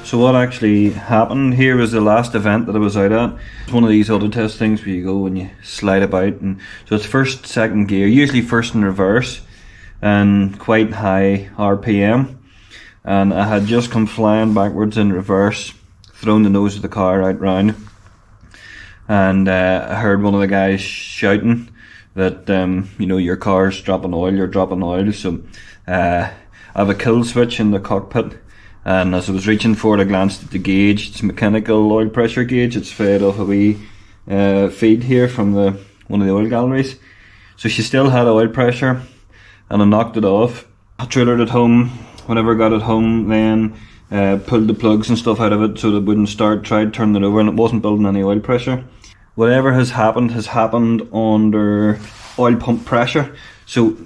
So what actually happened here was the last event that I was out at. It's one of these AutoTest things where you go and you slide about, and so it's first, second gear, usually first in reverse, and quite high RPM. And I had just come flying backwards in reverse, thrown the nose of the car out round, and I heard one of the guys shouting that you know, your car's dropping oil, you're dropping oil. So I have a kill switch in the cockpit, and as I was reaching for it, I glanced at the gauge. It's a mechanical oil pressure gauge. It's fed off a wee feed here from one of the oil galleries. So she still had oil pressure, and I knocked it off. I drilled it at home. Whenever I got it home, then pulled the plugs and stuff out of it so that it wouldn't start. Tried turning it over, and it wasn't building any oil pressure. Whatever has happened under oil pump pressure. So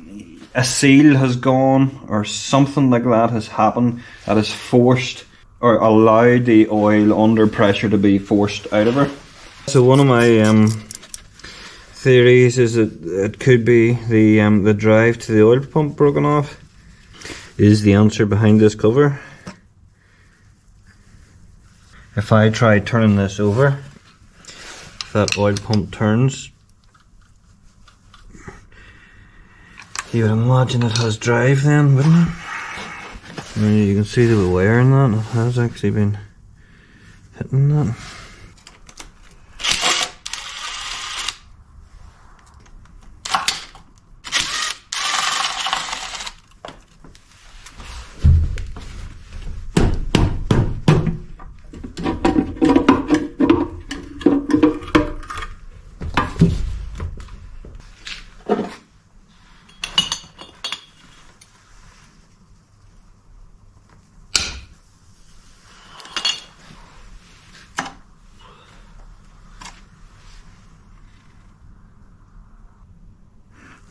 a seal has gone, or something like that has happened that has forced or allowed the oil under pressure to be forced out of her. So one of my theories is that it could be the drive to the oil pump broken off. Is the answer behind this cover. If I try turning this over, if that oil pump turns, you would imagine it has drive then, wouldn't it? And you can see the wire in that, it has actually been hitting that.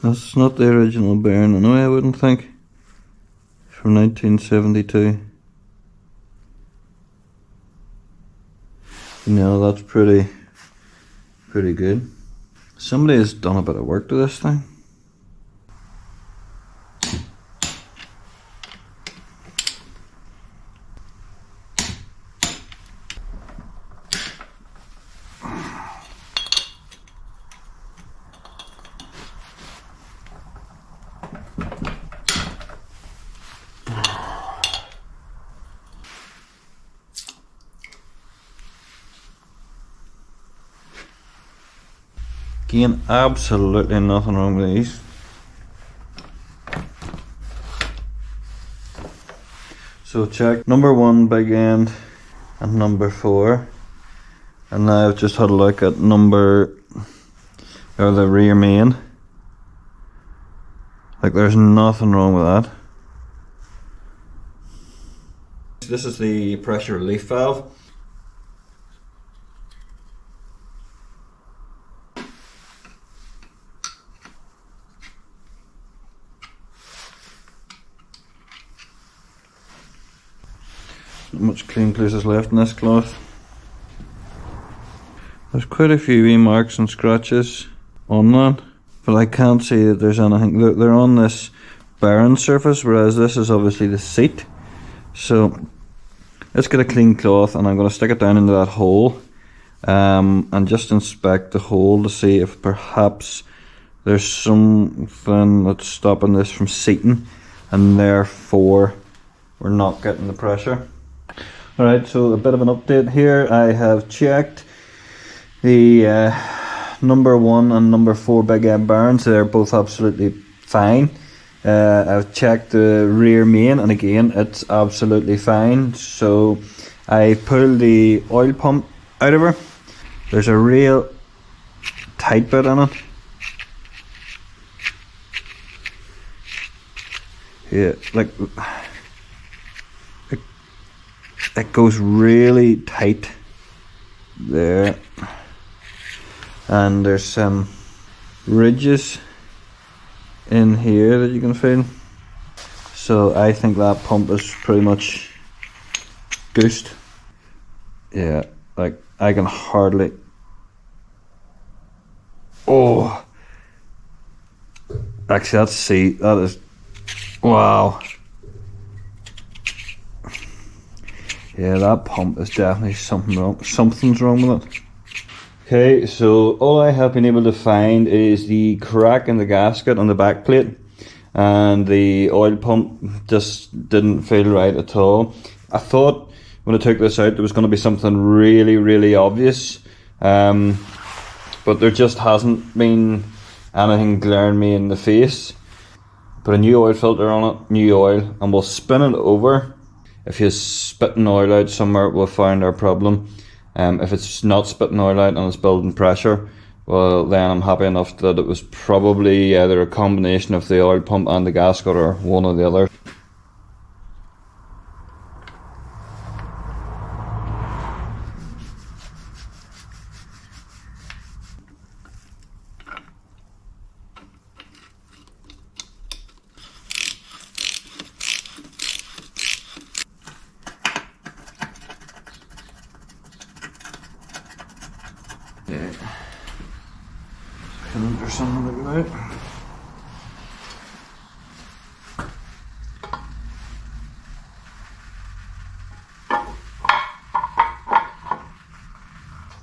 That's not the original bearing anyway, I wouldn't think. From 1972. No, that's pretty good. Somebody has done a bit of work to this thing. Again, absolutely nothing wrong with these. So check number 1 big end and number 4, and now I've just had a look at the rear main. Like, there's nothing wrong with that. This is the pressure relief valve. Not much clean places left in this cloth. There's quite a few wee marks and scratches on that, but I can't see that there's anything. They're on this barren surface, whereas this is obviously the seat. So let's get a clean cloth, and I'm going to stick it down into that hole and just inspect the hole to see if perhaps there's something that's stopping this from seating, and therefore we're not getting the pressure. Alright, so a bit of an update here. I have checked the number 1 and number 4 big end bearings. They're both absolutely fine. I've checked the rear main, and again it's absolutely fine. So I pulled the oil pump out of her. There's a real tight bit in it. Yeah, like it goes really tight there, and there's some ridges in here that you can feel. So I think that pump is pretty much goosed. Yeah, like I can hardly. Oh, actually, that is wow. Yeah, that pump is definitely something wrong. Something's wrong with it. Okay, so all I have been able to find is the crack in the gasket on the back plate, and the oil pump just didn't feel right at all. I thought when I took this out there was going to be something really obvious, but there just hasn't been anything glaring me in the face. Put a new oil filter on it, new oil, and we'll spin it over. If you're spitting oil out somewhere, we'll find our problem. If it's not spitting oil out and it's building pressure, well then I'm happy enough that it was probably either a combination of the oil pump and the gasket, or one or the other. Yeah. There's something to go out.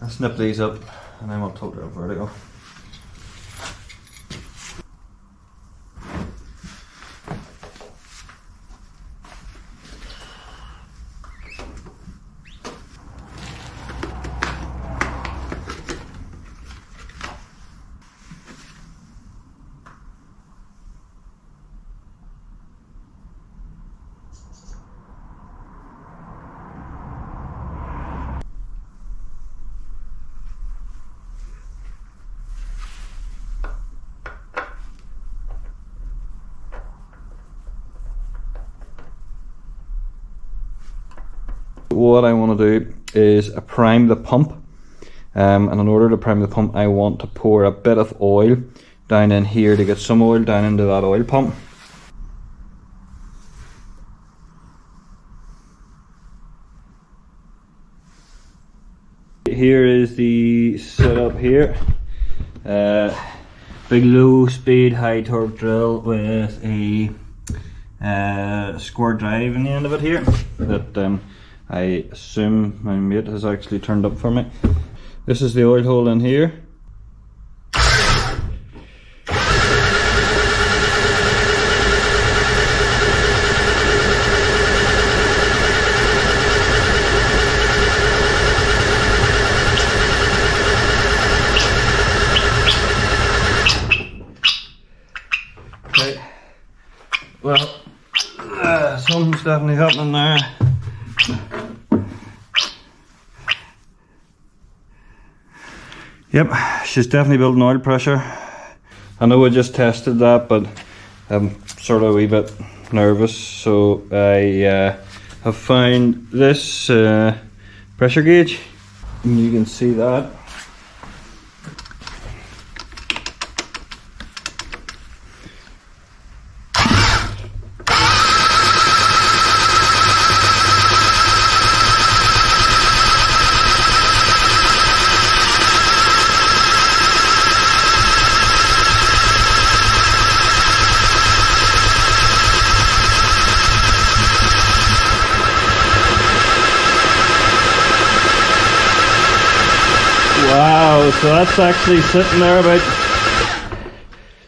I'll snip these up and then we'll tilt it up vertical. What I want to do is prime the pump, and in order to prime the pump I want to pour a bit of oil down in here to get some oil down into that oil pump. Here is the setup here. Big low speed high torque drill with a square drive in the end of it here that I assume my mate has actually turned up for me. This is the oil hole in here. Okay. Well, something's definitely happening there. Yep, she's definitely building oil pressure. I know I just tested that, but I'm sort of a wee bit nervous, so I have found this pressure gauge, and you can see that. Wow, so that's actually sitting there about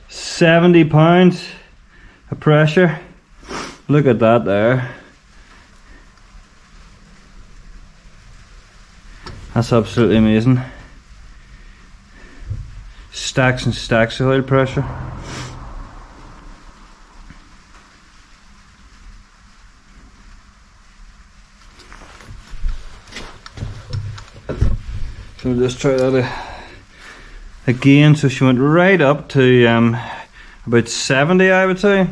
70 pounds of pressure. Look at that there. That's absolutely amazing. Stacks and stacks of oil pressure. So we'll just try that again. So she went right up to about 70, I would say.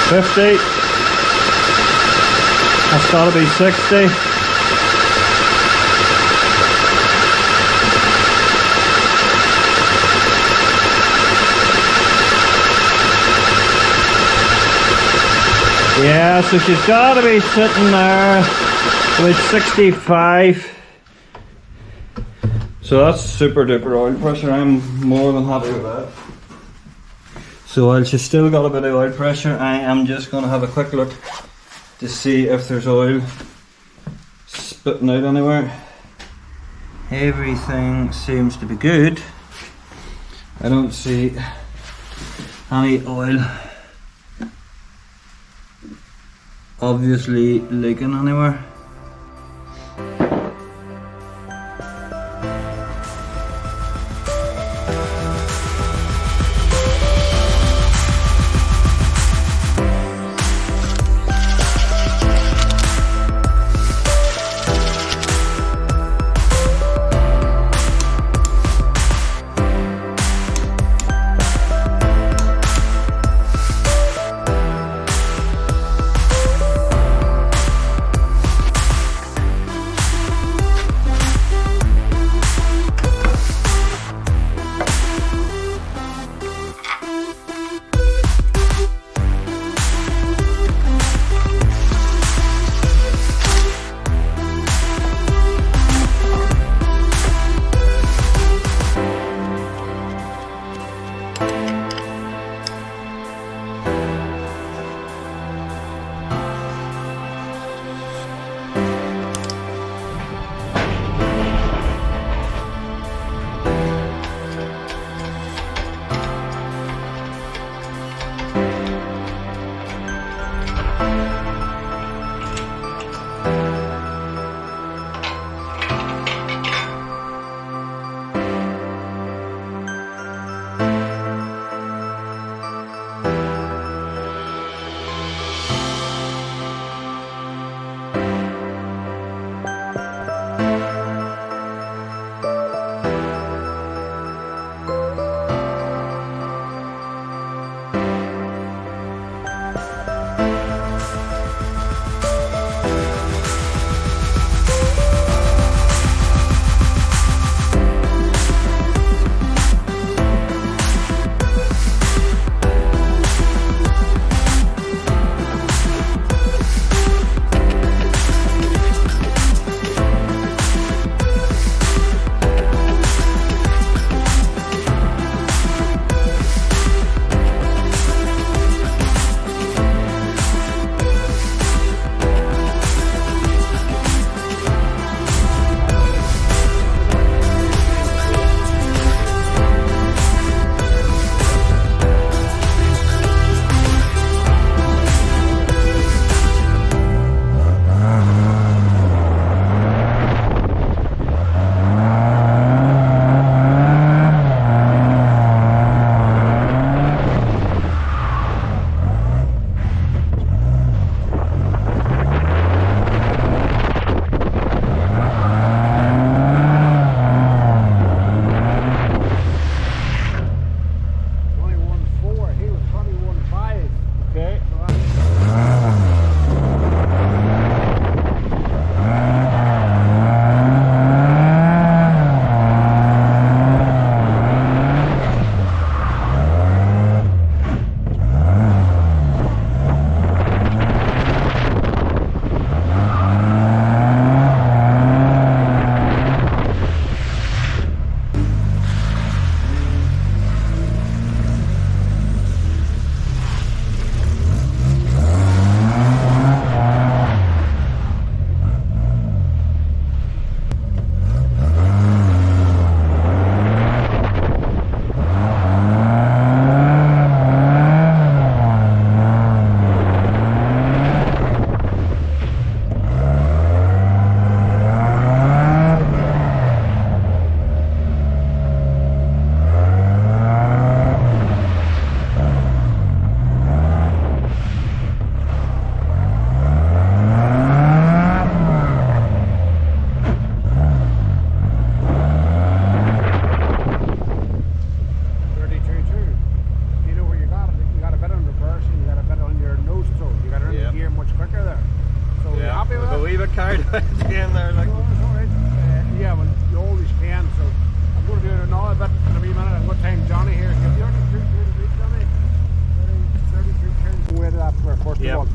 $50. That's gotta be $60. Yeah, so she's got to be sitting there with 65. So that's super duper oil pressure. I'm more than happy with that. So while she's still got a bit of oil pressure, I am just going to have a quick look to see if there's oil spitting out anywhere. Everything seems to be good. I don't see any oil obviously leaking anywhere.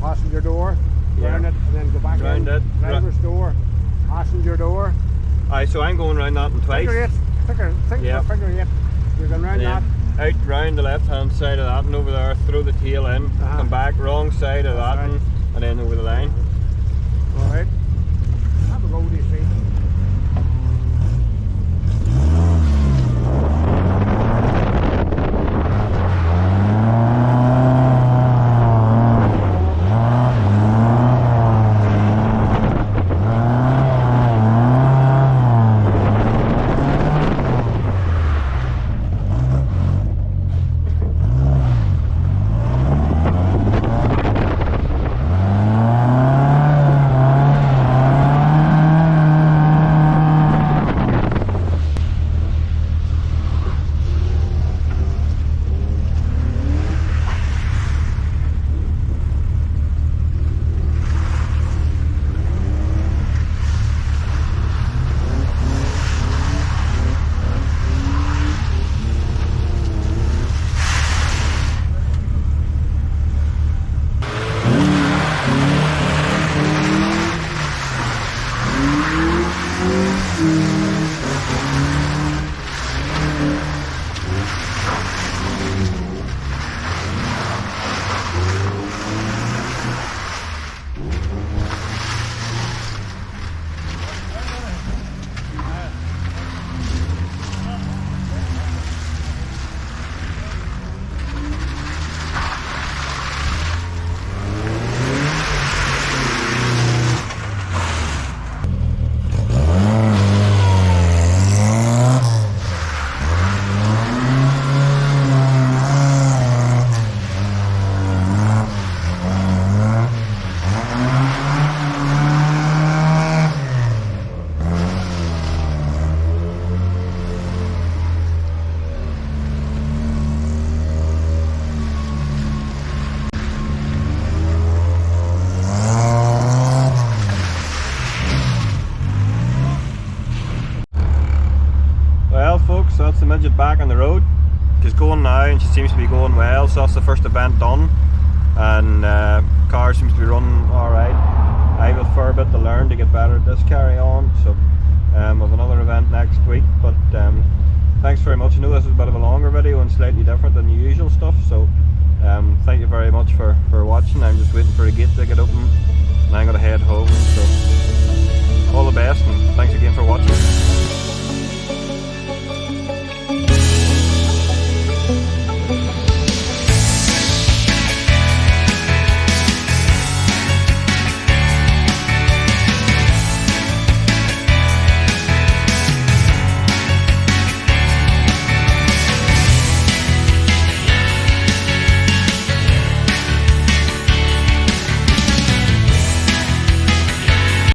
Passenger door, round it, and then go back round it. Driver's door, passenger door. Aye, so I'm going round that in twice. Figure eight. Figure 8. You're going round that, out round the left hand side of that and over there, throw the tail in, come back wrong side of that and then over the line. Alright. Have a go with these feet. So that's the Midget back on the road. She's going now and she seems to be going well, so that's the first event done, and car seems to be running alright. I have a fair bit to learn to get better at this carry on, so with another event next week, but thanks very much. I know this is a bit of a longer video and slightly different than the usual stuff, so thank you very much for watching. I'm just waiting for a gate to get open and I'm going to head home, so all the best and thanks again.